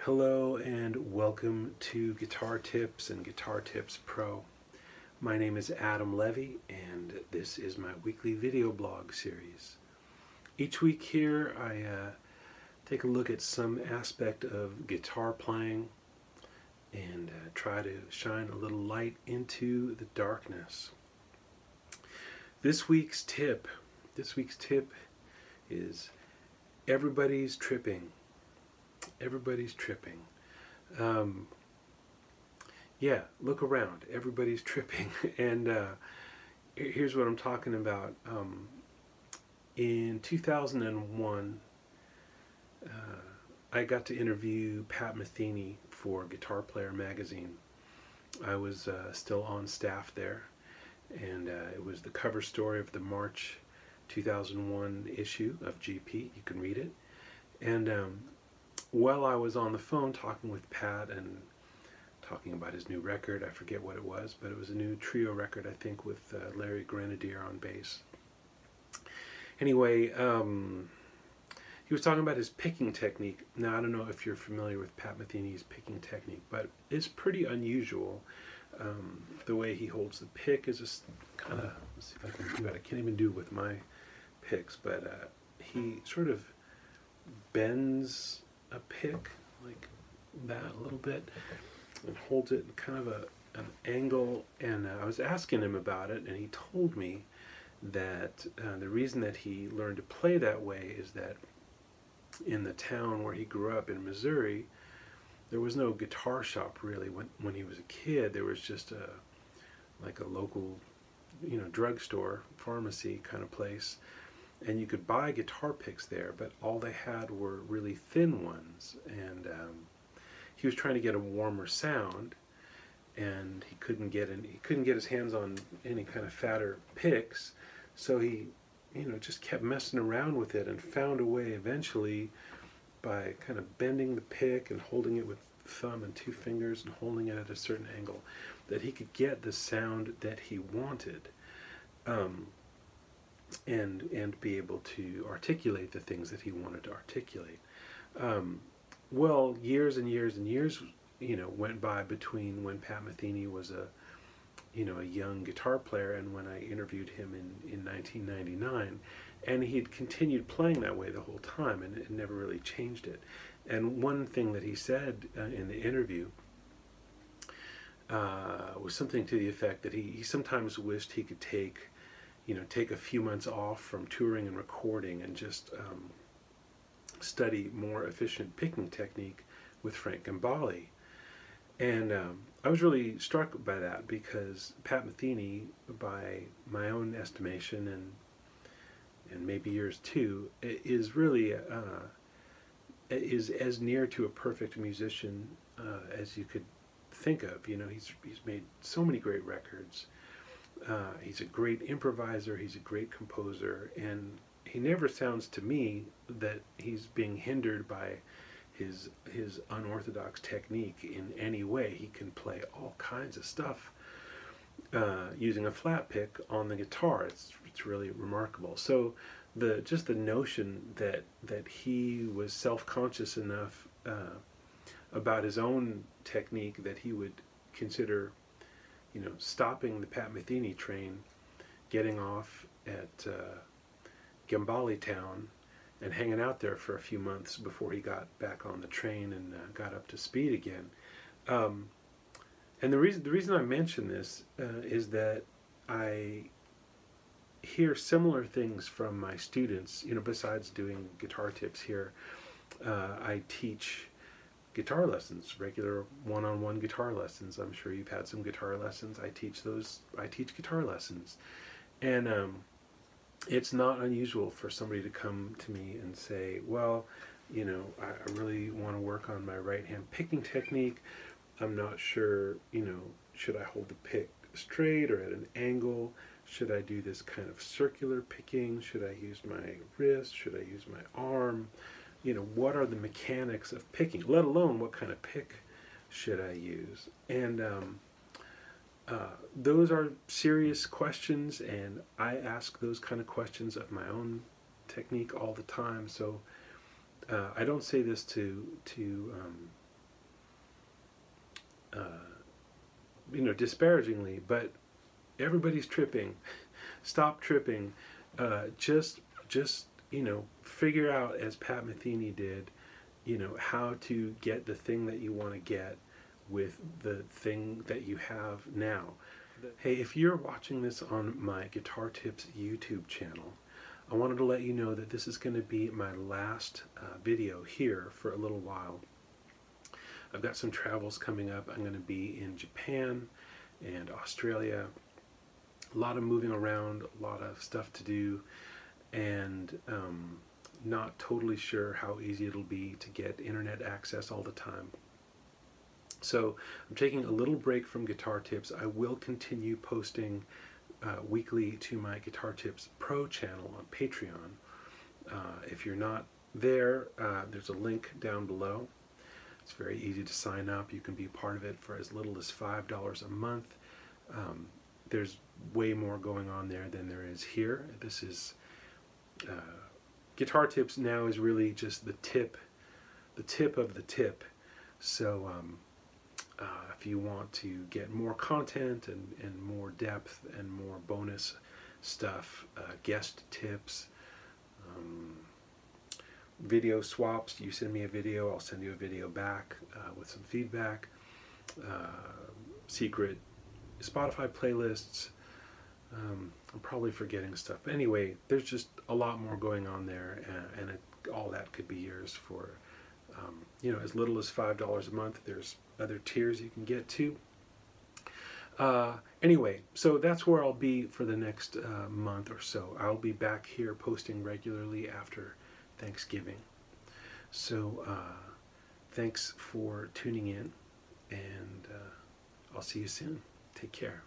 Hello and welcome to Guitar Tips and Guitar Tips Pro. My name is Adam Levy and this is my weekly video blog series. Each week here I take a look at some aspect of guitar playing and try to shine a little light into the darkness. This week's tip is everybody's tripping. Everybody's tripping. Yeah, look around. Everybody's tripping. And here's what I'm talking about. In 2001, I got to interview Pat Metheny for Guitar Player magazine. I was still on staff there, and it was the cover story of the March 2001 issue of GP. You can read it. And while I was on the phone talking with Pat and talking about his new record, I forget what it was, but it was a new trio record, I think, with Larry Grenadier on bass. Anyway, he was talking about his picking technique. Now, I don't know if you're familiar with Pat Metheny's picking technique, but it's pretty unusual. The way he holds the pick is just kind of, let's see if I can do it. I can't even do it with my picks, but he sort of bends a pick like that a little bit and holds it in kind of an angle, and I was asking him about it, and he told me that the reason that he learned to play that way is that in the town where he grew up in Missouri, there was no guitar shop really. When he was a kid, there was just like a local, drugstore, pharmacy kind of place. And you could buy guitar picks there, but all they had were really thin ones. And he was trying to get a warmer sound, and he couldn't get his hands on any kind of fatter picks. So he, just kept messing around with it and found a way eventually by kind of bending the pick and holding it with thumb and two fingers and holding it at a certain angle that he could get the sound that he wanted. And be able to articulate the things that he wanted to articulate. Well, years and years and years, went by between when Pat Metheny was a young guitar player and when I interviewed him in 1999, and he'd continued playing that way the whole time, and it never really changed it. And one thing that he said in the interview was something to the effect that he sometimes wished he could take a few months off from touring and recording and just study more efficient picking technique with Frank Gambale. And I was really struck by that because Pat Metheny, by my own estimation and maybe yours too, is really is as near to a perfect musician as you could think of. He's made so many great records. He's a great improviser, he's a great composer, and he never sounds to me that he's being hindered by his unorthodox technique in any way. He can play all kinds of stuff using a flat pick on the guitar. It's really remarkable. So just the notion that he was self-conscious enough about his own technique that he would consider stopping the Pat Metheny train, getting off at Gambale Town, and hanging out there for a few months before he got back on the train and got up to speed again. And the reason I mention this is that I hear similar things from my students. Besides doing guitar tips here, I teach guitar lessons, regular one-on-one guitar lessons. I'm sure you've had some guitar lessons. I teach guitar lessons. And it's not unusual for somebody to come to me and say, well, I really want to work on my right hand picking technique. I'm not sure, should I hold the pick straight or at an angle? Should I do this kind of circular picking? Should I use my wrist? Should I use my arm? What are the mechanics of picking, let alone what kind of pick should I use? And those are serious questions, and I ask those kind of questions of my own technique all the time. So I don't say this to disparagingly, but everybody's tripping. Stop tripping. Just figure out, as Pat Metheny did, how to get the thing that you want to get with the thing that you have now. Hey, if you're watching this on my Guitar Tips YouTube channel, I wanted to let you know that this is going to be my last video here for a little while. I've got some travels coming up. I'm going to be in Japan and Australia. A lot of moving around, a lot of stuff to do, and not totally sure how easy it'll be to get internet access all the time. So I'm taking a little break from Guitar Tips. I will continue posting weekly to my Guitar Tips Pro channel on Patreon. If you're not there, there's a link down below. It's very easy to sign up. You can be part of it for as little as $5 a month. There's way more going on there than there is here. This is Guitar Tips now is really just the tip of the tip. So if you want to get more content and more depth and more bonus stuff, guest tips, video swaps, you send me a video, I'll send you a video back with some feedback, secret Spotify playlists. I'm probably forgetting stuff. But anyway, there's just a lot more going on there, and all that could be yours for as little as $5 a month. There's other tiers you can get to. Anyway, so that's where I'll be for the next month or so. I'll be back here posting regularly after Thanksgiving. So thanks for tuning in, and I'll see you soon. Take care.